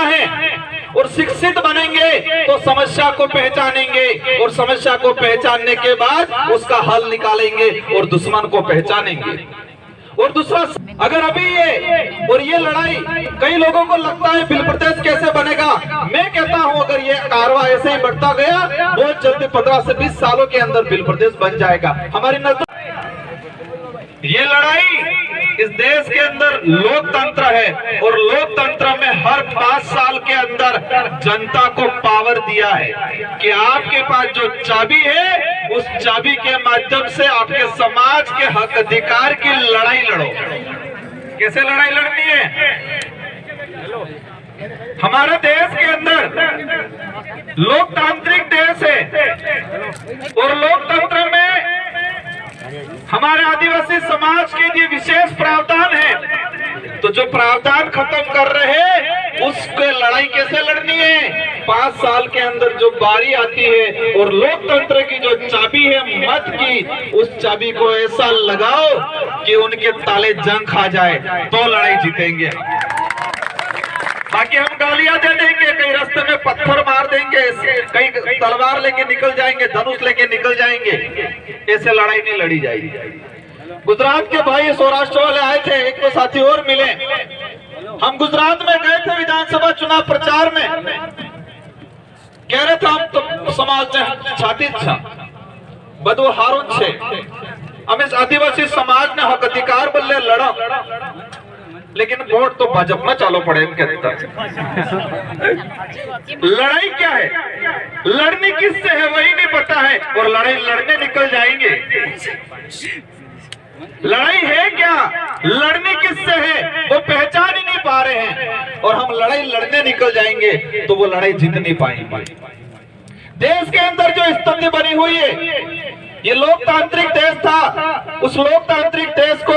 है और शिक्षित बनेंगे तो समस्या को पहचानेंगे और समस्या को पहचानने के बाद उसका हल निकालेंगे और दुश्मन को पहचानेंगे। और दूसरा, अगर अभी ये लड़ाई कई लोगों को लगता है बिल प्रदेश कैसे बनेगा, मैं कहता हूं अगर ये कारवा ऐसे ही बढ़ता गया बहुत जल्दी 15 से 20 सालों के अंदर बिल प्रदेश बन जाएगा। हमारी नजर ये लड़ाई इस देश के अंदर लोकतंत्र है और लोकतंत्र में हर 5 साल के अंदर जनता को पावर दिया है कि आपके पास जो चाबी है उस चाबी के माध्यम से आपके समाज के हक अधिकार की लड़ाई लड़ो। कैसे लड़ाई लड़नी है? हमारे देश के अंदर लोकतांत्रिक देश है और लोकतंत्र में हमारे आदिवासी समाज के लिए विशेष प्रावधान है। तो जो प्रावधान खत्म कर रहे हैं उसके लड़ाई कैसे लड़नी है? 5 साल के अंदर जो बारी आती है और लोकतंत्र की जो चाबी है मत की, उस चाबी को ऐसा लगाओ कि उनके ताले जंग खा जाए तो लड़ाई जीतेंगे। बाकी हम गालियां दे देंगे, कहीं रास्ते में पत्थर मार देंगे, कहीं तलवार लेके निकल जाएंगे, धनुष लेके निकल जाएंगे, ऐसे लड़ाई नहीं लड़ी जाएगी। गुजरात के भाई सौराष्ट्र वाले आए थे, एक तो साथी और मिले। हम गुजरात में गए थे विधानसभा चुनाव प्रचार में, कह रहे थे हम तो समाज ने छाती बधु हारू छे, हम इस आदिवासी समाज ने हक अधिकार बदले लड़ा, लेकिन वोट तो भाजपा में चालू पड़े इनके अंदर। लड़ाई क्या है, लड़नी किससे है वही नहीं पता है और लड़ाई लड़ने निकल जाएंगे। लड़ाई है क्या, लड़नी किससे है वो पहचान ही नहीं पा रहे हैं और हम लड़ाई लड़ने निकल जाएंगे तो वो लड़ाई जीत नहीं पाएंगे। देश के अंदर जो स्थिति बनी हुई है, ये लोकतांत्रिक देश था, उस लोकतांत्रिक देश को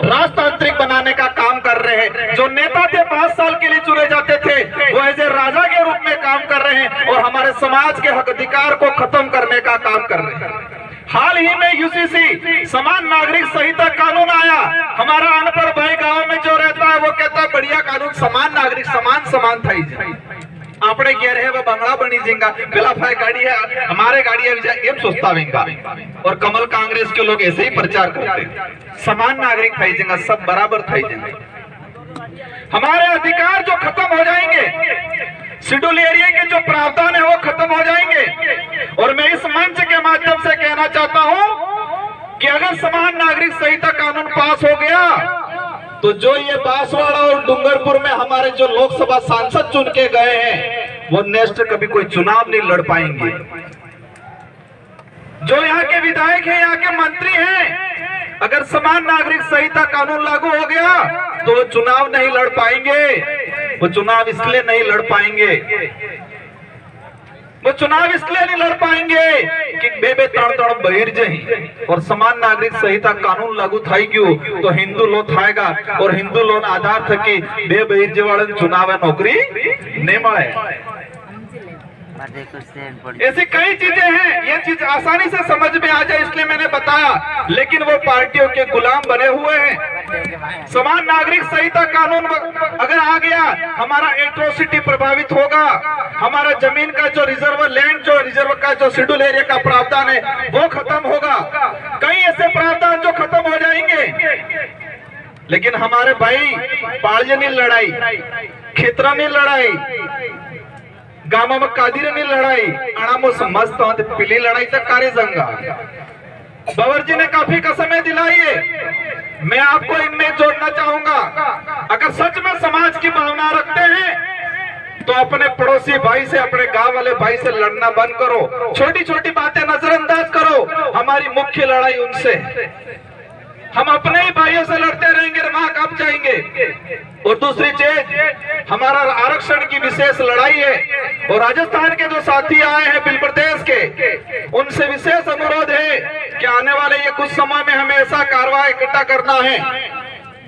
राजतांत्रिक बनाने का काम कर रहे हैं। जो नेता थे 5 साल के लिए चुने जाते थे वो ऐसे राजा के रूप में काम कर रहे हैं और हमारे समाज के हक अधिकार को खत्म करने का काम कर रहे हैं। हाल ही में यूसीसी समान नागरिक संहिता कानून आया। हमारा अनपढ़ भाई गांव में जो रहता है वो कहता है बढ़िया कानून, समान नागरिक समान था। आपने कह रहे वो बंगला बनी जेगा, पेला भाई गाड़ी है हमारे गाड़ी है एम सोचता वेंगा। और कमल कांग्रेस के लोग ऐसे ही प्रचार करते हैं, समान नागरिक थाई जेगा, सब बराबर थाई जेगा। हमारे अधिकार जो खत्म हो जाएंगे, शेड्यूल एरिया के जो प्रावधान है वो खत्म हो जाएंगे। और मैं इस मंच के माध्यम से कहना चाहता हूं कि अगर समान नागरिक संहिता कानून पास हो गया तो जो ये बांसवाड़ा और डूंगरपुर में हमारे जो लोकसभा सांसद चुन के गए हैं वो नेक्स्ट कभी कोई चुनाव नहीं लड़ पाएंगे। जो यहाँ के विधायक हैं, यहाँ के मंत्री हैं, अगर समान नागरिक संहिता कानून लागू हो गया तो वो चुनाव नहीं लड़ पाएंगे। वो चुनाव इसलिए नहीं लड़ पाएंगे, वो चुनाव इसलिए नहीं लड़ पाएंगे कि बेबे तड़ बहिर जही और समान नागरिक संहिता कानून लागू थाई गयो तो हिंदू लो थाएगा और हिंदू लोन आधार थकी बे बहिर जेवाड़न चुनाव नौकरी नहीं मिले। ऐसी कई चीजें हैं, ये चीज आसानी से समझ में आ जाए इसलिए मैंने बताया, लेकिन वो पार्टियों के गुलाम बने हुए हैं। समान नागरिक संहिता कानून अगर आ गया, हमारा एट्रोसिटी प्रभावित होगा, हमारा जमीन का जो रिजर्व लैंड, जो रिजर्व का जो शेड्यूल एरिया का प्रावधान है वो खत्म होगा। कई ऐसे प्रावधान जो खत्म हो जाएंगे, लेकिन हमारे भाई पालजनी लड़ाई, खेतरानी लड़ाई, गामा में कादिरनी लड़ाई, अणामुस मस्त पिली लड़ाई तक कार्य जंगा बवर जी ने काफी कसमें दिलाई है। मैं आपको इनमें जोड़ना चाहूंगा, अगर सच में समाज की भावना रखते हैं तो अपने पड़ोसी भाई से, अपने गांव वाले भाई से लड़ना बंद करो, छोटी छोटी बातें नजरअंदाज करो। हमारी मुख्य लड़ाई उनसे, हम अपने ही भाइयों से लड़ते रहेंगे, वहां कब जाएंगे। और दूसरी चीज, हमारा आरक्षण की विशेष लड़ाई है और राजस्थान के जो साथी आए हैं बिल प्रदेश के, उनसे विशेष अनुरोध है कि आने वाले ये कुछ समय में हमें ऐसा कार्रवाई इकट्ठा करना है,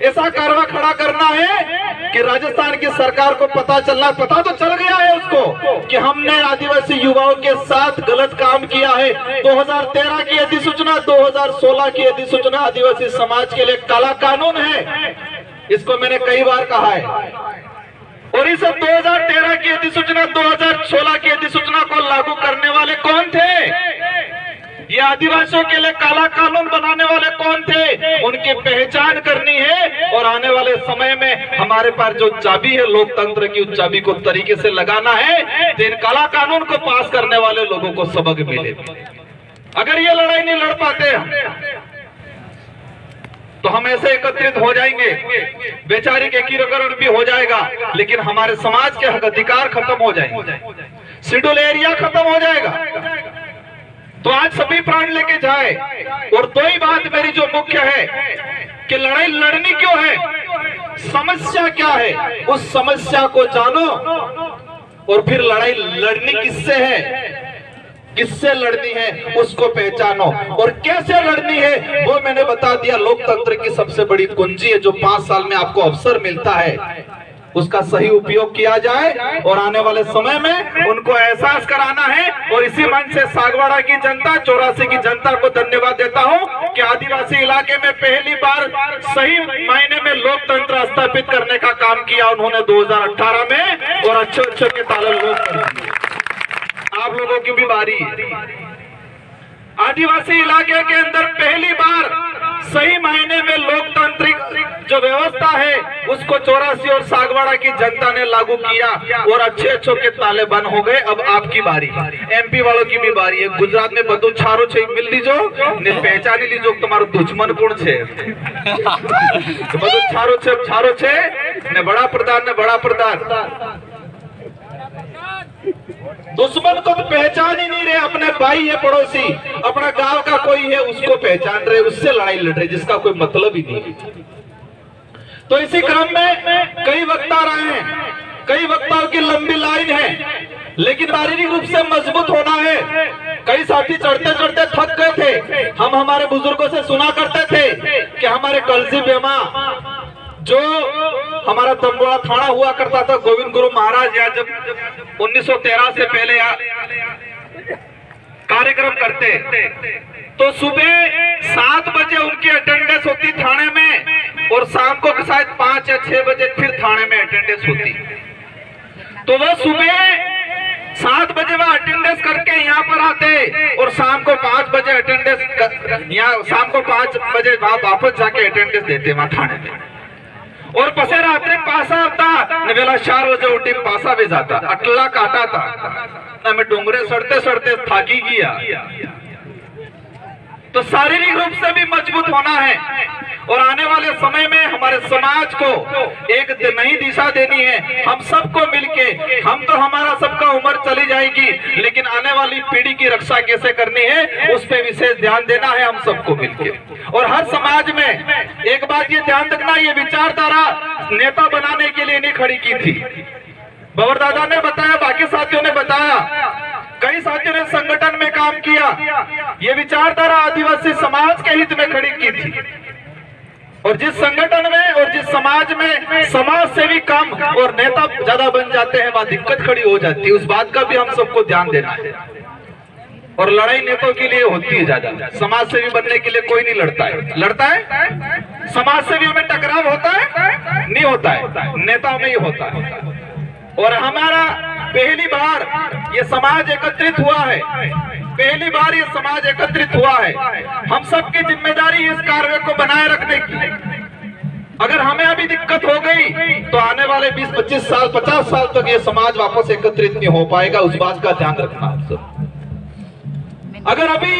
ऐसा कारवा खड़ा करना है कि राजस्थान की सरकार को पता तो चल गया है उसको कि हमने आदिवासी युवाओं के साथ गलत काम किया है। 2013 की अधिसूचना, 2016 की अधिसूचना आदिवासी समाज के लिए काला कानून है, इसको मैंने कई बार कहा है। और इस 2013 की अधिसूचना 2016 की अधिसूचना को लागू करने वाले कौन थे? ये आदिवासियों के लिए काला कानून बनाने वाले कौन थे? उनकी पहचान करनी है और आने वाले समय में हमारे पास जो चाबी है लोकतंत्र की, उस चाबी को तरीके से लगाना है तो इन काला कानून को पास करने वाले लोगों को सबक मिले। अगर ये लड़ाई नहीं लड़ पाते तो हम ऐसे एकत्रित हो जाएंगे, वैचारिक एकीकरण भी हो जाएगा, लेकिन हमारे समाज के हक अधिकार खत्म हो जाएंगे, शेड्यूल एरिया खत्म हो जाएगा। तो आज सभी प्राण लेके जाए। और दो ही बात मेरी जो मुख्य है कि लड़ाई लड़नी क्यों है, समस्या क्या है, उस समस्या को जानो और फिर लड़ाई लड़नी किससे है, किससे लड़नी है उसको पहचानो और कैसे लड़नी है वो मैंने बता दिया। लोकतंत्र की सबसे बड़ी कुंजी है, जो 5 साल में आपको अवसर मिलता है उसका सही उपयोग किया जाए और आने वाले समय में उनको एहसास कराना है। और इसी मंच से सागवाड़ा की जनता, 84 की जनता को धन्यवाद देता हूं कि आदिवासी इलाके में पहली बार सही मायने में लोकतंत्र स्थापित करने का काम किया उन्होंने 2018 में, और अच्छे के ताले लोग आप लोगों की भी बारी है। आदिवासी इलाके के अंदर पहली बार सही मायने में लोकतांत्रिक जो व्यवस्था है उसको 84 और सागवाड़ा की जनता ने लागू किया और अच्छे के ताले बंद हो गए। अब आपकी बारी, एमपी वालों की भी बारी है। गुजरात में बधु छारो छे मिल लीजो ने पहचानी लीजो तुम्हारो दुश्मन कौन छे। बधु छारो छे ने बड़ा प्रधान दुश्मन को तो पहचान ही नहीं रहे, अपने भाई है, पड़ोसी, अपना गांव का कोई है उसको पहचान रहे, उससे लड़ाई लड़ रहे जिसका कोई मतलब ही नहीं। तो इसी क्रम में कई वक्ता रहे हैं, कई वक्ताओं की लंबी लाइन है, लेकिन शारीरिक रूप से मजबूत होना है। कई साथी चढ़ते चढ़ते थक गए थे। हम हमारे बुजुर्गों से सुना करते थे कि हमारे कलसी बेमा जो हमारा तंबोड़ा थाना हुआ करता था, गोविंद गुरु महाराज या जब 1913 से पहले कार्यक्रम करते तो सुबह 7 बजे उनकी अटेंडेंस होती थाने में और शाम को शायद 5 या 6 बजे फिर थाने में अटेंडेंस होती। तो वह सुबह 7 बजे वह अटेंडेंस करके यहाँ पर आते और शाम को 5 बजे अटेंडेंस यहाँ शाम को 5 बजे वापस जाके अटेंडेंस देते वहां थाने में। और पसे रात्रि पासा आता न बेला 4 बजे उठी पासा भी जाता, अटला काटा था न मैं डोंगरे सड़ते सड़ते थाकी गया। तो शारीरिक रूप से भी मजबूत होना है और आने वाले समय में हमारे समाज को एक नई दिशा देनी है। हम सबको मिलके, हम तो हमारा सबका उम्र चली जाएगी, लेकिन आने वाली पीढ़ी की रक्षा कैसे करनी है उस पर विशेष ध्यान देना है हम सबको मिलके। और हर समाज में एक बात ये ध्यान रखना, ये विचारधारा नेता बनाने के लिए नहीं खड़ी की थी। बबर दादा ने बताया, बाकी साथियों ने बताया, कई साथियों ने संगठन में काम किया। ये विचारधारा आदिवासी समाज के हित में खड़ी की थी और जिस संगठन में और जिस समाज में समाज से भी कम और नेता ज्यादा बन जाते हैं वहां दिक्कत खड़ी हो जाती है। उस बात का भी हम सबको ध्यान देना है। और लड़ाई नेताओं के लिए होती है ज्यादा, समाज सेवी बनने के लिए कोई नहीं लड़ता है। लड़ता है समाज सेवी में टकराव होता है? नहीं होता है, नेताओं में ही होता है। और हमारा पहली बार ये समाज एकत्रित हुआ है, पहली बार ये समाज एकत्रित हुआ है। हम सबकी जिम्मेदारी इस कार्य को बनाए रखने की। अगर हमें अभी दिक्कत हो गई तो आने वाले 20-25 साल 50 साल तक ये समाज वापस एकत्रित नहीं हो पाएगा। उस बात का ध्यान रखना आप सब। अगर अभी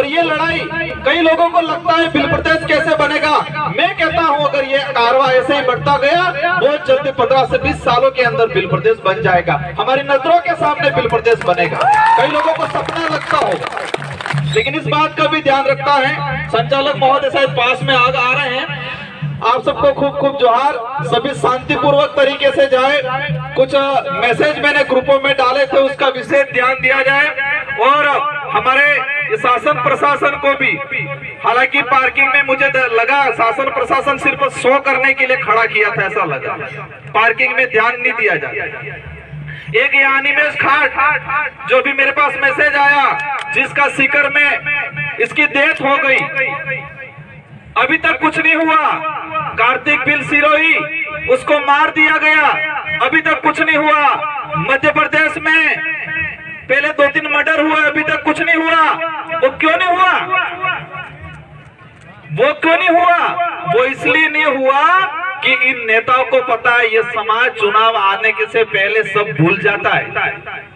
ये लड़ाई, कई लोगों को लगता है बिल प्रदेश कैसे बनेगा, मैं कहता हूं अगर ये कारवा ऐसे ही बढ़ता गया बहुत जल्दी 15 से 20 सालों के अंदर बिल प्रदेश बन जाएगा। हमारी नजरों के सामने बिल प्रदेश बनेगा। कई लोगों को सपना लगता होगा, लेकिन इस बात का भी ध्यान रखता है। संचालक महोदय शायद पास में आ रहे हैं। आप सबको खूब खूब जोहार। सभी शांतिपूर्वक तरीके से जाए। कुछ मैसेज मैंने ग्रुपों में डाले थे, उसका विशेष ध्यान दिया जाए। और हमारे शासन प्रशासन को भी, हालांकि पार्किंग में मुझे लगा शासन प्रशासन सिर्फ 100 करने के लिए खड़ा किया था, ऐसा लगा। पार्किंग में ध्यान नहीं दिया जाता। एक यानिमेश खाट जो भी मेरे पास मैसेज आया, जिसका सीकर में इसकी डेथ हो गई, अभी तक कुछ नहीं हुआ। कार्तिक बिल सिरोही उसको मार दिया गया। अभी तक कुछ नहीं हुआ। मध्य प्रदेश में पहले 2-3 मर्डर हुए, अभी तक कुछ नहीं हुआ। वो क्यों नहीं हुआ? वो क्यों नहीं हुआ? वो इसलिए नहीं हुआ कि इन नेताओं को पता है ये समाज चुनाव आने के से पहले सब भूल जाता है।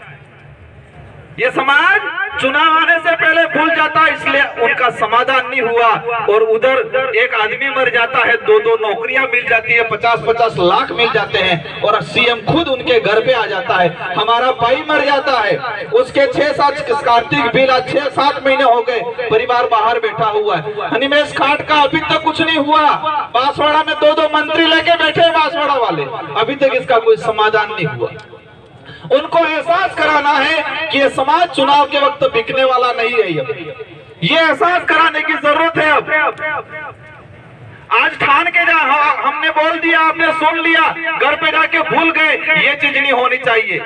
ये समाज चुनाव आने से पहले भूल जाता है, इसलिए उनका समाधान नहीं हुआ। और उधर एक आदमी मर जाता है, 2-2 नौकरियां मिल जाती है, 50-50 लाख मिल जाते हैं, और सीएम खुद उनके घर पे आ जाता है। हमारा भाई मर जाता है, उसके 6-7 कार्तिक बिल 6-7 महीने हो गए, परिवार बाहर बैठा हुआ है। हनीमेश खाट का अभी तक कुछ नहीं हुआ। बांसवाड़ा में 2-2 मंत्री लेके बैठे हैं बांसवाड़ा वाले, अभी तक इसका कोई समाधान नहीं हुआ। उनको एहसास कराना है कि ये समाज चुनाव के वक्त बिकने वाला नहीं है। ये एहसास कराने की जरूरत है। अब आज ठान के जा, हमने बोल दिया, आपने सुन लिया, घर पे जाके भूल गए, ये चीज नहीं होनी चाहिए।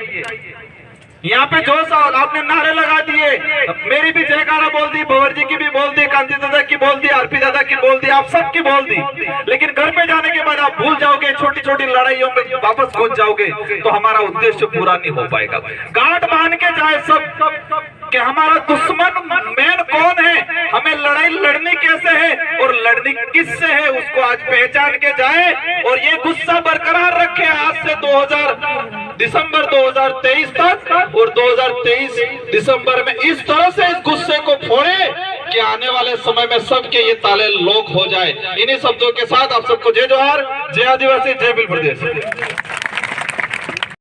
यहाँ पे जो आपने नारे लगा दिए, मेरी भी जयकारा बोल दी, भंवर जी की भी बोल दी, कांति दादा की बोल दी, आरपी दादा की बोल दी, आप सबकी बोल दी, लेकिन घर पे जाने के बाद आप भूल जाओगे, छोटी छोटी लड़ाइयों में वापस घुस जाओगे, तो हमारा उद्देश्य पूरा नहीं हो पाएगा। गांठ बांध के जाए सब कि हमारा दुश्मन मेन कौन है, हमें लड़ाई लड़नी कैसे है और लड़नी किससे है, उसको आज पहचान के जाए और ये गुस्सा बरकरार रखे। आज से दिसंबर 2023 तक और 2023 दिसंबर में इस तरह से इस गुस्से को फोड़े कि आने वाले समय में सबके ये ताले लोक हो जाए। इन्हीं शब्दों के साथ आप सबको जय जोहार, जय आदिवासी, जय बिल प्रदेश।